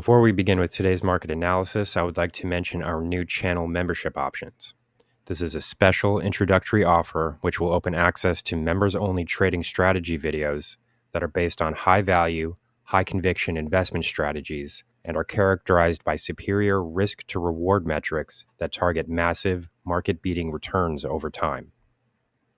Before we begin with today's market analysis, I would like to mention our new channel membership options. This is a special introductory offer which will open access to members-only trading strategy videos that are based on high-value, high-conviction investment strategies and are characterized by superior risk-to-reward metrics that target massive, market-beating returns over time.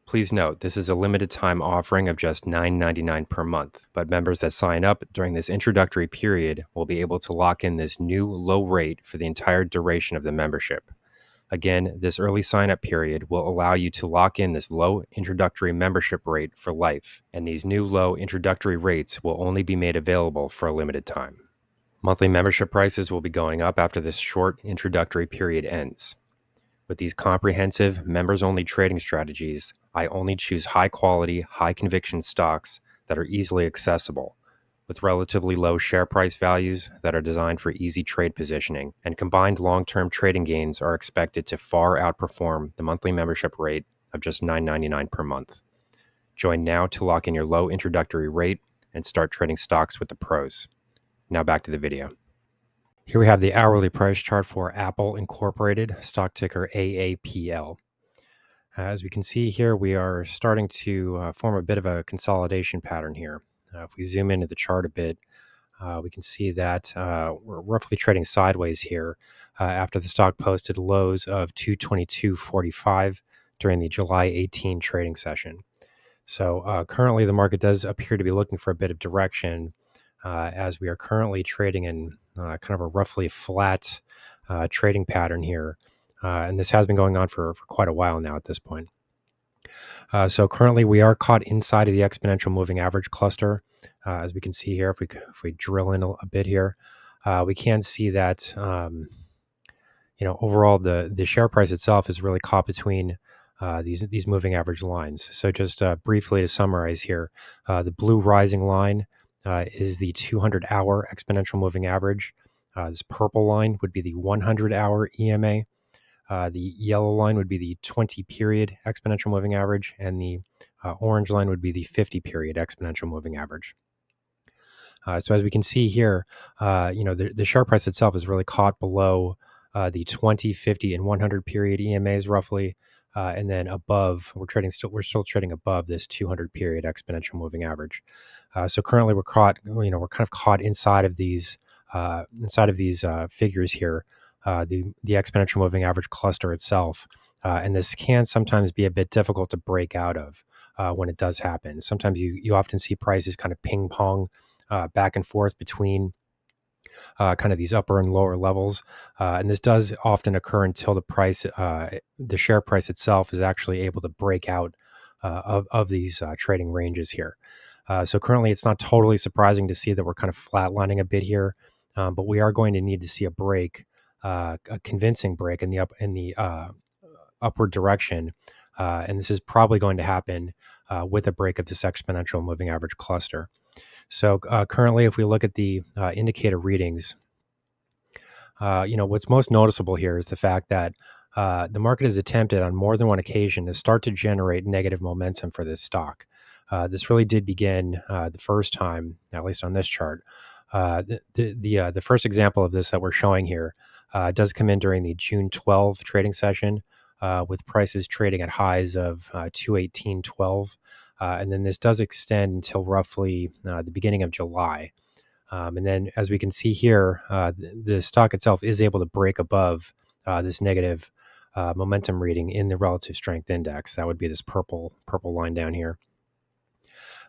Please note, this is a limited time offering of just $9.99 per month, but members that sign up during this introductory period will be able to lock in this new low rate for the entire duration of the membership. Again, this early sign-up period will allow you to lock in this low introductory membership rate for life, and these new low introductory rates will only be made available for a limited time. Monthly membership prices will be going up after this short introductory period ends. With these comprehensive, members-only trading strategies, I only choose high-quality, high-conviction stocks that are easily accessible, with relatively low share price values that are designed for easy trade positioning, and combined long-term trading gains are expected to far outperform the monthly membership rate of just $9.99 per month. Join now to lock in your low introductory rate and start trading stocks with the pros. Now back to the video. Here we have the hourly price chart for Apple Incorporated, stock ticker AAPL. As we can see here, we are starting to form a bit of a consolidation pattern here. If we zoom into the chart a bit, we can see that we're roughly trading sideways here after the stock posted lows of 222.45 during the July 18 trading session. So currently the market does appear to be looking for a bit of direction as we are currently trading in kind of a roughly flat trading pattern here. And this has been going on for quite a while now at this point. So currently we are caught inside of the exponential moving average cluster. As we can see here, if we drill in a bit here, we can see that overall the share price itself is really caught between these moving average lines. So just briefly to summarize here, the blue rising line is the 200-hour exponential moving average. This purple line would be the 100-hour EMA. The yellow line would be the 20-period exponential moving average, and the orange line would be the 50-period exponential moving average. So as we can see here, the share price itself is really caught below the 20, 50, and 100-period EMAs roughly, and then above, we're still trading above this 200-period exponential moving average. So currently we're kind of caught inside of these figures here, the exponential moving average cluster itself, and this can sometimes be a bit difficult to break out of when it does happen. Sometimes you often see prices kind of ping pong back and forth between kind of these upper and lower levels, and this does often occur until the share price itself is actually able to break out of these trading ranges here. So currently, it's not totally surprising to see that we're kind of flatlining a bit here, but we are going to need to see a break, a convincing break in the upward direction, and this is probably going to happen with a break of this exponential moving average cluster. So currently, if we look at the indicator readings, what's most noticeable here is the fact that the market has attempted on more than one occasion to start to generate negative momentum for this stock. This really did begin the first time, at least on this chart. The first example of this that we're showing here does come in during the June 12 trading session with prices trading at highs of 218.12. And then this does extend until roughly the beginning of July. And then as we can see here, the stock itself is able to break above this negative momentum reading in the relative strength index. That would be this purple line down here.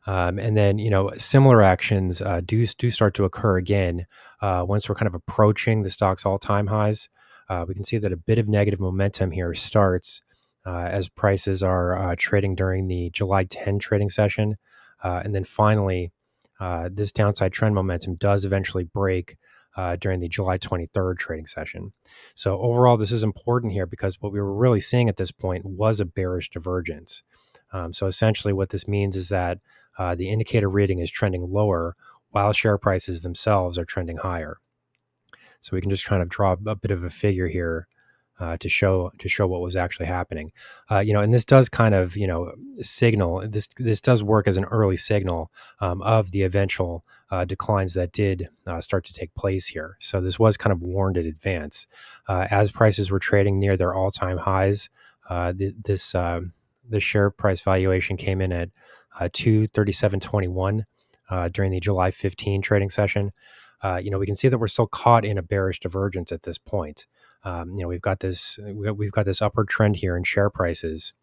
And then, similar actions do start to occur again once we're kind of approaching the stock's all-time highs. We can see that a bit of negative momentum here starts as prices are trading during the July 10 trading session. And then finally, this downside trend momentum does eventually break during the July 23rd trading session. So overall, this is important here because what we were really seeing at this point was a bearish divergence. So essentially what this means is that the indicator reading is trending lower while share prices themselves are trending higher. So we can just kind of draw a bit of a figure here to show what was actually happening. And this does kind of signal this does work as an early signal of the eventual declines that did start to take place here. So this was kind of warned in advance as prices were trading near their all-time highs. The share price valuation came in at 237.21 during the July 15 trading session. We can see that we're still caught in a bearish divergence at this point. We've got this upward trend here in share prices,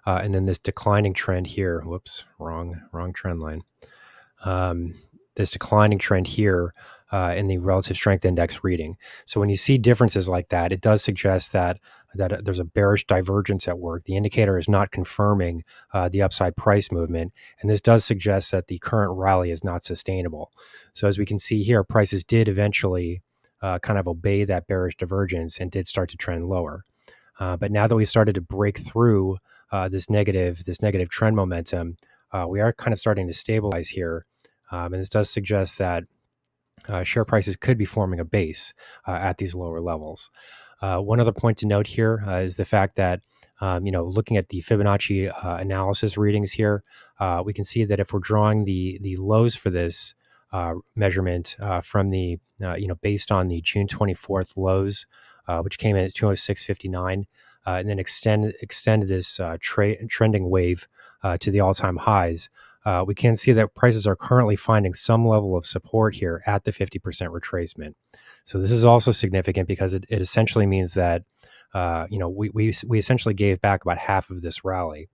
and then this declining trend here. Whoops, wrong trend line. This declining trend here in the relative strength index reading. So when you see differences like that, it does suggest that there's a bearish divergence at work. The indicator is not confirming the upside price movement, and this does suggest that the current rally is not sustainable. So as we can see here, prices did eventually kind of obey that bearish divergence and did start to trend lower. But now that we started to break through this negative trend momentum, we are kind of starting to stabilize here. And this does suggest that share prices could be forming a base at these lower levels. One other point to note here is the fact that, looking at the Fibonacci analysis readings here, we can see that if we're drawing the lows for this measurement from the, based on the June 24th lows, which came in at 206.59, and then extend this trending wave to the all-time highs, we can see that prices are currently finding some level of support here at the 50% retracement. So this is also significant because it essentially means that we essentially gave back about half of this rally,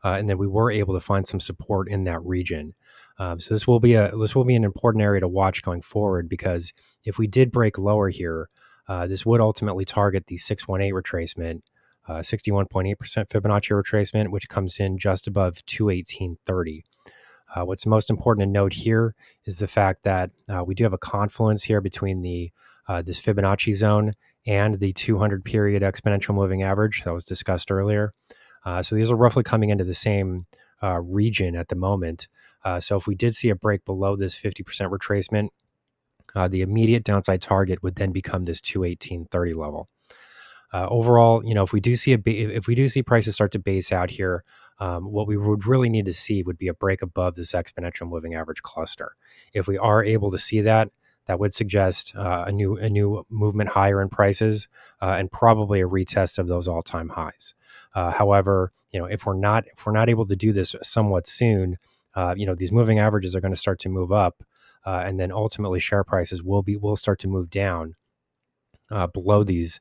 and then we were able to find some support in that region. So this will be an important area to watch going forward, because if we did break lower here, this would ultimately target the 618 retracement. 61.8% Fibonacci retracement, which comes in just above 218.30. What's most important to note here is the fact that we do have a confluence here between this Fibonacci zone and the 200 period exponential moving average that was discussed earlier. So these are roughly coming into the same region at the moment. So if we did see a break below this 50% retracement, the immediate downside target would then become this 218.30 level. Overall, if we do see prices start to base out here, what we would really need to see would be a break above this exponential moving average cluster. If we are able to see that, that would suggest a new movement higher in prices, and probably a retest of those all-time highs. However, if we're not able to do this somewhat soon, these moving averages are going to start to move up, and then ultimately share prices will start to move down below these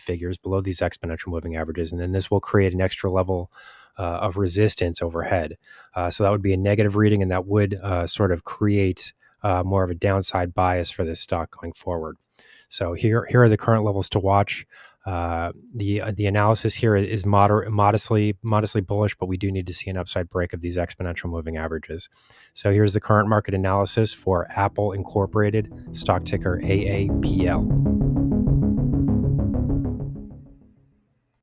figures, below these exponential moving averages, and then this will create an extra level of resistance overhead. So that would be a negative reading, and that would sort of create more of a downside bias for this stock going forward. So here are the current levels to watch. The analysis here is modestly bullish, but we do need to see an upside break of these exponential moving averages. So here's the current market analysis for Apple Incorporated, stock ticker AAPL.